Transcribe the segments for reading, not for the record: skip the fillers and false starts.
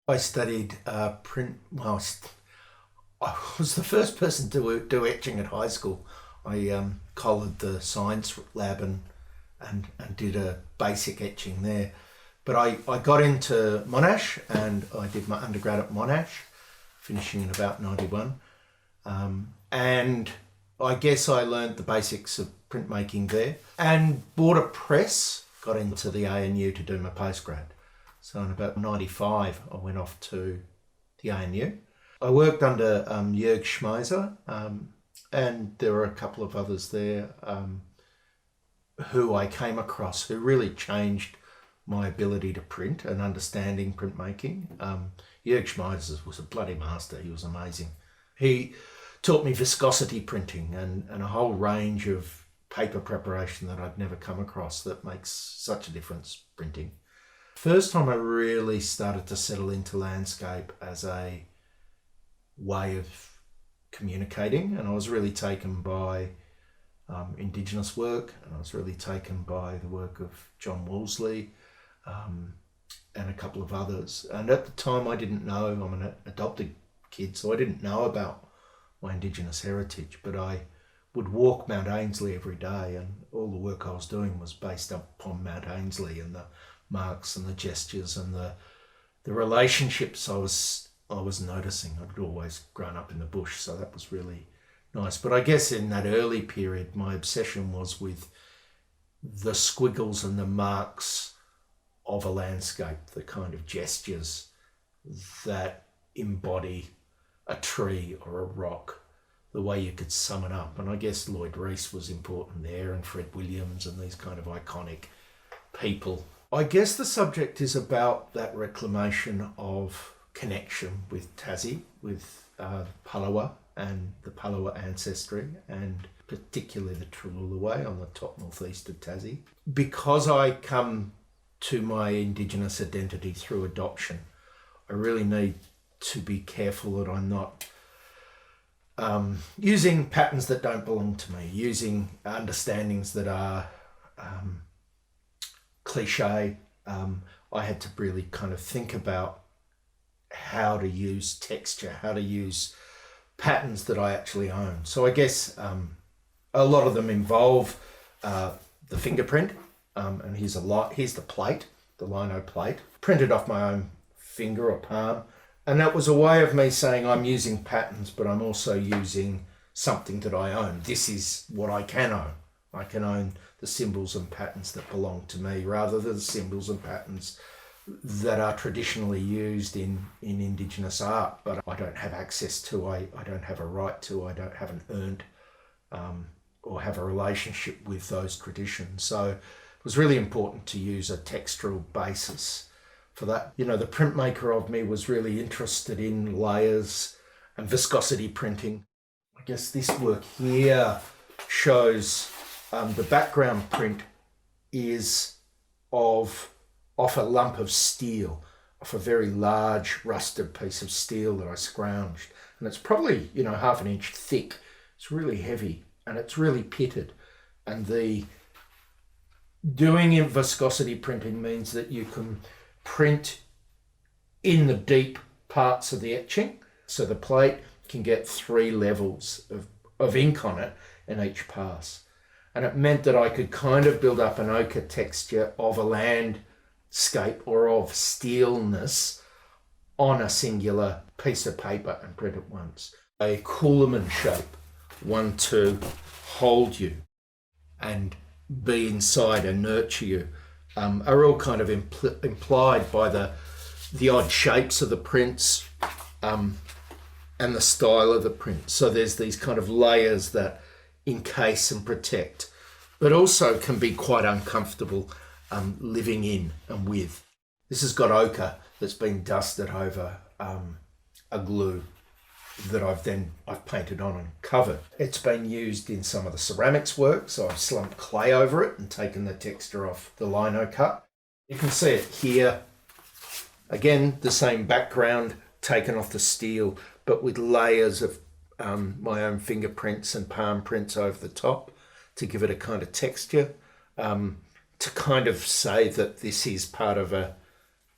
I studied print. Well, I was the first person to do etching at high school. I collared the science lab and did a basic etching there. But I got into Monash and I did my undergrad at Monash, finishing in about 91. And I guess I learned the basics of printmaking there and bought a press, got into the ANU to do my postgrad. So in about 95, I went off to the ANU. I worked under Jörg Schmeiser, and there were a couple of others there who I came across who really changed my ability to print and understanding printmaking. Jörg Schmeiser was a bloody master. He was amazing. He taught me viscosity printing and a whole range of paper preparation that I'd never come across that makes such a difference printing. First time I really started to settle into landscape as a way of communicating, and I was really taken by Indigenous work, and I was really taken by the work of John Wolseley and a couple of others. And at the time I didn't know, I'm an adopted kid, so I didn't know about my Indigenous heritage, but I would walk Mount Ainslie every day, and all the work I was doing was based upon Mount Ainslie and the marks and the gestures and the relationships I was noticing. I'd always grown up in the bush, so that was really nice. But I guess in that early period, my obsession was with the squiggles and the marks of a landscape, the kind of gestures that embody a tree or a rock, the way you could sum it up. And I guess Lloyd Rees was important there, and Fred Williams, and these kind of iconic people. I guess the subject is about that reclamation of connection with Tassie, with Palawa and the Palawa ancestry, and particularly the Trawoolaway on the top northeast of Tassie. Because I come to my Indigenous identity through adoption, I really need to be careful that I'm not using patterns that don't belong to me, using understandings that are cliche. I had to really kind of think about how to use texture, how to use patterns that I actually own. So I guess a lot of them involve the fingerprint, and here's the plate, the lino plate, printed off my own finger or palm. And that was a way of me saying I'm using patterns, but I'm also using something that I own. This is what I can own. I can own the symbols and patterns that belong to me, rather than the symbols and patterns that are traditionally used in Indigenous art, but I don't have access to, I don't have a right to, I haven't earned or have a relationship with those traditions. So it was really important to use a textural basis for that. You know, the printmaker of me was really interested in layers and viscosity printing. I guess this work here shows the background print is off a lump of steel, off a very large rusted piece of steel that I scrounged. And it's probably, half an inch thick. It's really heavy and it's really pitted. And the doing in viscosity printing means that you can print in the deep parts of the etching. So the plate can get 3 levels of ink on it in each pass. And it meant that I could kind of build up an ochre texture of a landscape or of steelness on a singular piece of paper and print it once. A coolamon shape, one to hold you and be inside and nurture you, are all kind of implied by the odd shapes of the prints and the style of the print. So there's these kind of layers that encase and protect, but also can be quite uncomfortable living in and with. This has got ochre that's been dusted over a glue that I've painted on and covered. It's been used in some of the ceramics work, so I've slumped clay over it and taken the texture off the lino cut. You can see it here. Again, the same background taken off the steel, but with layers of my own fingerprints and palm prints over the top to give it a kind of texture, to kind of say that this is part of a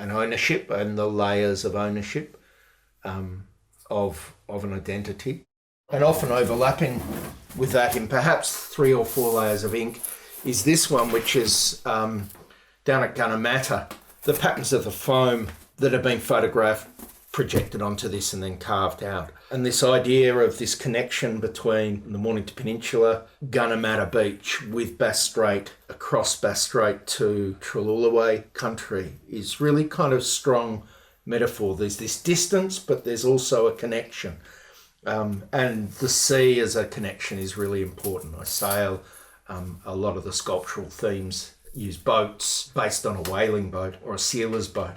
an ownership and the layers of ownership of an identity. And often overlapping with that in perhaps 3 or 4 layers of ink is this one, which is down at Gunnamatta, the patterns of the foam that have been photographed, projected onto this and then carved out. And this idea of this connection between the Mornington Peninsula, Gunnamatta Beach with Bass Strait, across Bass Strait to Trawoolaway Country is really kind of strong metaphor. There's this distance, but there's also a connection. And the sea as a connection is really important. I sail, a lot of the sculptural themes use boats based on a whaling boat or a sealer's boat.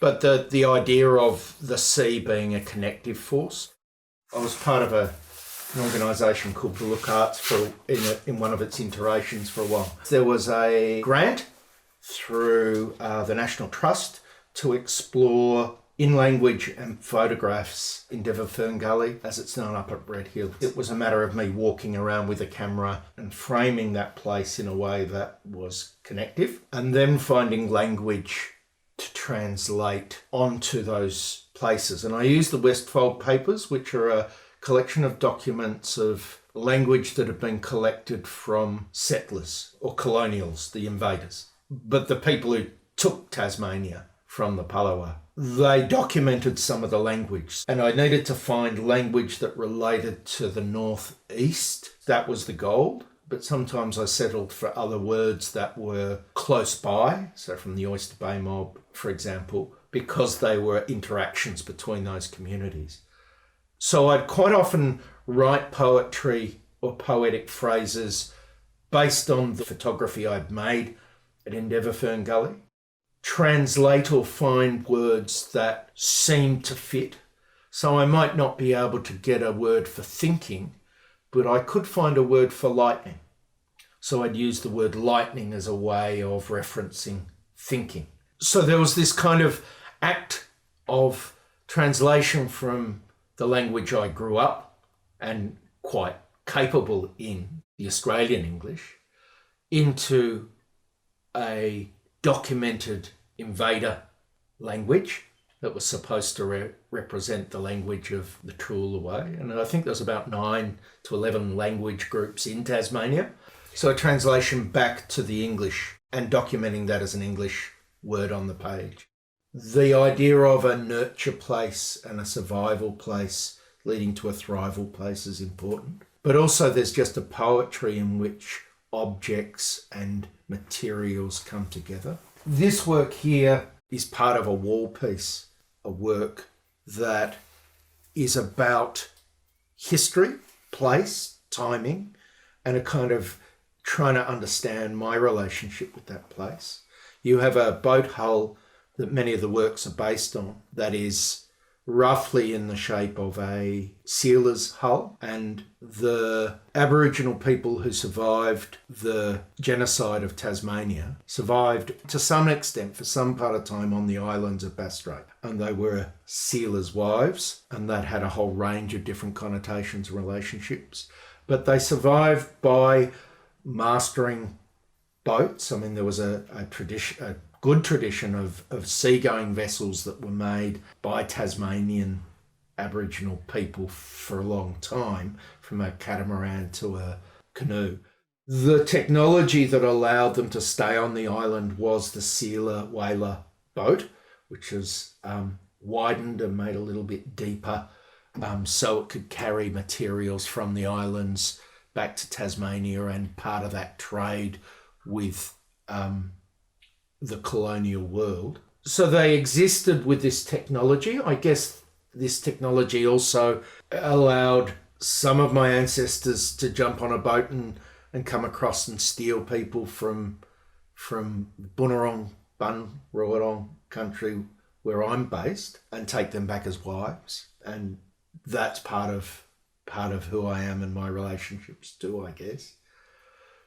But the idea of the sea being a connective force. I was part of an organisation called Look Arts in one of its iterations for a while. There was a grant through the National Trust to explore in language and photographs in Fern Gully, as it's known up at Red Hill. It was a matter of me walking around with a camera and framing that place in a way that was connective, and then finding language to translate onto those places. And I used the Westfold Papers, which are a collection of documents of language that have been collected from settlers or colonials, the invaders. But the people who took Tasmania from the Palawa, they documented some of the language. And I needed to find language that related to the northeast. That was the goal. But sometimes I settled for other words that were close by, so from the Oyster Bay mob, for example, because they were interactions between those communities. So I'd quite often write poetry or poetic phrases based on the photography I'd made at Fern Gully, translate or find words that seem to fit. So I might not be able to get a word for thinking, but I could find a word for lightning. So I'd use the word lightning as a way of referencing thinking. So there was this kind of act of translation from the language I grew up and quite capable in, the Australian English, into a documented invader language that was supposed to represent the language of the Trawoolaway. And I think there's about 9 to 11 language groups in Tasmania. So a translation back to the English and documenting that as an English word on the page. The idea of a nurture place and a survival place leading to a thrival place is important. But also there's just a poetry in which objects and materials come together. This work here is part of a wall piece, a work that is about history, place, timing, and a kind of trying to understand my relationship with that place. You have a boat hull that many of the works are based on that is roughly in the shape of a sealer's hull, and the Aboriginal people who survived the genocide of Tasmania survived to some extent for some part of time on the islands of Bass Strait, and they were sealers' wives, and that had a whole range of different connotations and relationships. But they survived by mastering boats. I mean, there was a good tradition of seagoing vessels that were made by Tasmanian Aboriginal people for a long time, from a catamaran to a canoe. The technology that allowed them to stay on the island was the sealer whaler boat, which was widened and made a little bit deeper so it could carry materials from the islands back to Tasmania, and part of that trade with the colonial world. So they existed with this technology. I guess this technology also allowed some of my ancestors to jump on a boat and come across and steal people from Bunurong Country, where I'm based, and take them back as wives. And that's part of who I am and my relationships too, I guess.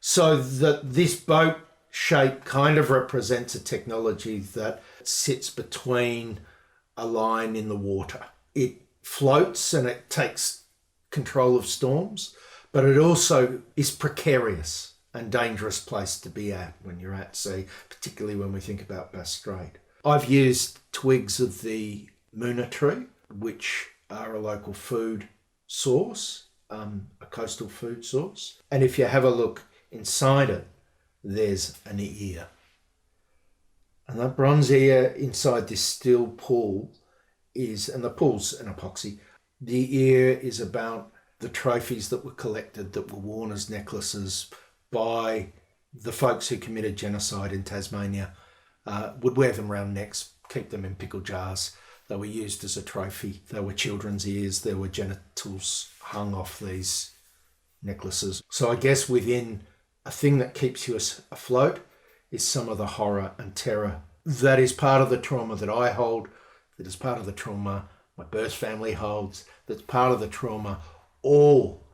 So that this boat shape kind of represents a technology that sits between a line in the water. It floats and it takes control of storms, but it also is precarious and dangerous place to be at when you're at sea, particularly when we think about Bass Strait. I've used twigs of the Moona tree, which are a local food source, a coastal food source. And if you have a look inside it, there's an ear. And that bronze ear inside this steel pool is, and the pool's an epoxy, the ear is about the trophies that were collected that were worn as necklaces by the folks who committed genocide in Tasmania. Would wear them around necks, keep them in pickle jars. They were used as a trophy. They were children's ears. There were genitals hung off these necklaces. So I guess within a thing that keeps you afloat is some of the horror and terror that is part of the trauma that I hold, that is part of the trauma my birth family holds, that's part of the trauma all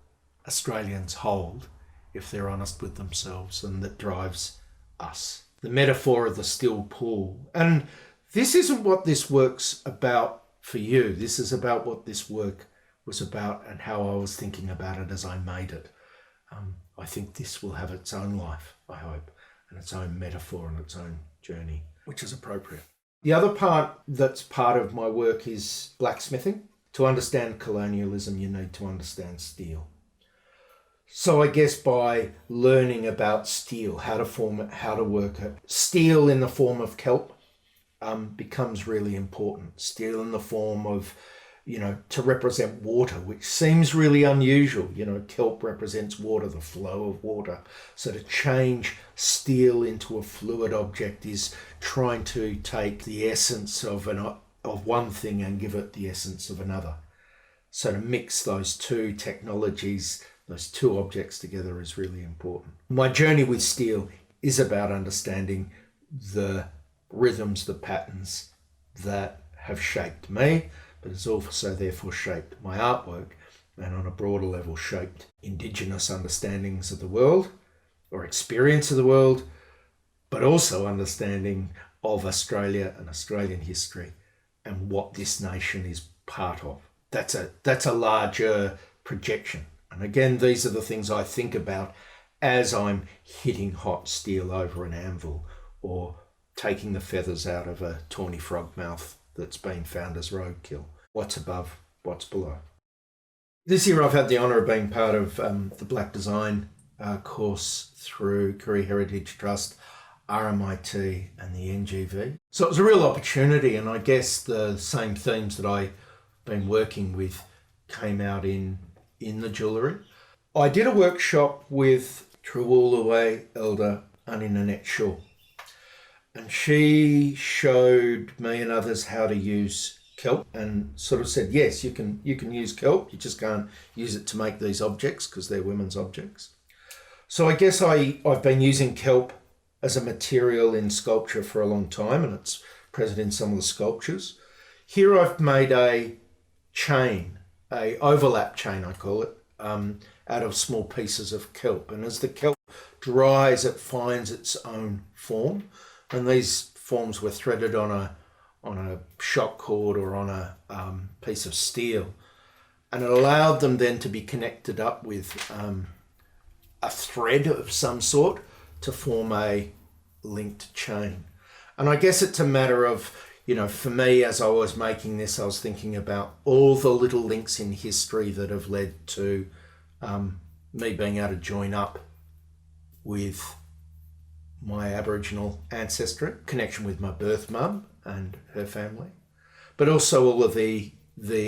Australians hold if they're honest with themselves, and that drives us. The metaphor of the still pool. And this isn't what this work's about for you. This is about what this work was about and how I was thinking about it as I made it. I think this will have its own life, I hope, and its own metaphor and its own journey, which is appropriate. The other part that's part of my work is blacksmithing. To understand colonialism, you need to understand steel. So I guess by learning about steel, how to form it, how to work it, steel in the form of kelp becomes really important. Steel in the form of, to represent water, which seems really unusual. Kelp represents water, the flow of water. So to change steel into a fluid object is trying to take the essence of one thing and give it the essence of another. So to mix those two technologies, those two objects together is really important. My journey with steel is about understanding the rhythms, the patterns that have shaped me, but it's also therefore shaped my artwork, and on a broader level shaped Indigenous understandings of the world or experience of the world, but also understanding of Australia and Australian history and what this nation is part of. That's a larger projection. And again, these are the things I think about as I'm hitting hot steel over an anvil or taking the feathers out of a tawny frog mouth that's been found as roadkill. What's above, what's below. This year I've had the honour of being part of the Black Design course through Koori Heritage Trust, RMIT and the NGV. So it was a real opportunity, and I guess the same themes that I've been working with came out in the jewellery. I did a workshop with Trawoolaway elder Aunty Nanette Shaw, and she showed me and others how to use kelp and sort of said, yes, you can use kelp, you just can't use it to make these objects because they're women's objects. So I guess I've been using kelp as a material in sculpture for a long time, and it's present in some of the sculptures. Here I've made a chain, a overlap chain I call it, out of small pieces of kelp. And as the kelp dries, it finds its own form. And these forms were threaded on a shock cord or on a piece of steel. And it allowed them then to be connected up with a thread of some sort to form a linked chain. And I guess it's a matter of, for me, as I was making this, I was thinking about all the little links in history that have led to me being able to join up with my Aboriginal ancestry, connection with my birth mum and her family, but also all of the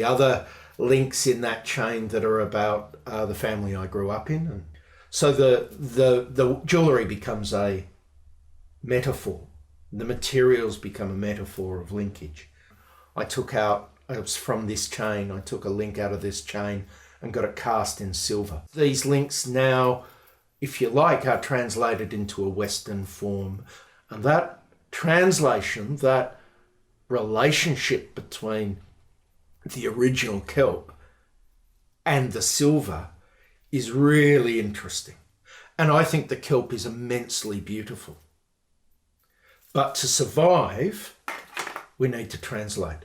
other links in that chain that are about the family I grew up in. And so the jewellery becomes a metaphor. The materials become a metaphor of linkage. It was from this chain, I took a link out of this chain and got it cast in silver. These links now, if you like, are translated into a Western form. And that translation, that relationship between the original kelp and the silver is really interesting. And I think the kelp is immensely beautiful. But to survive, we need to translate.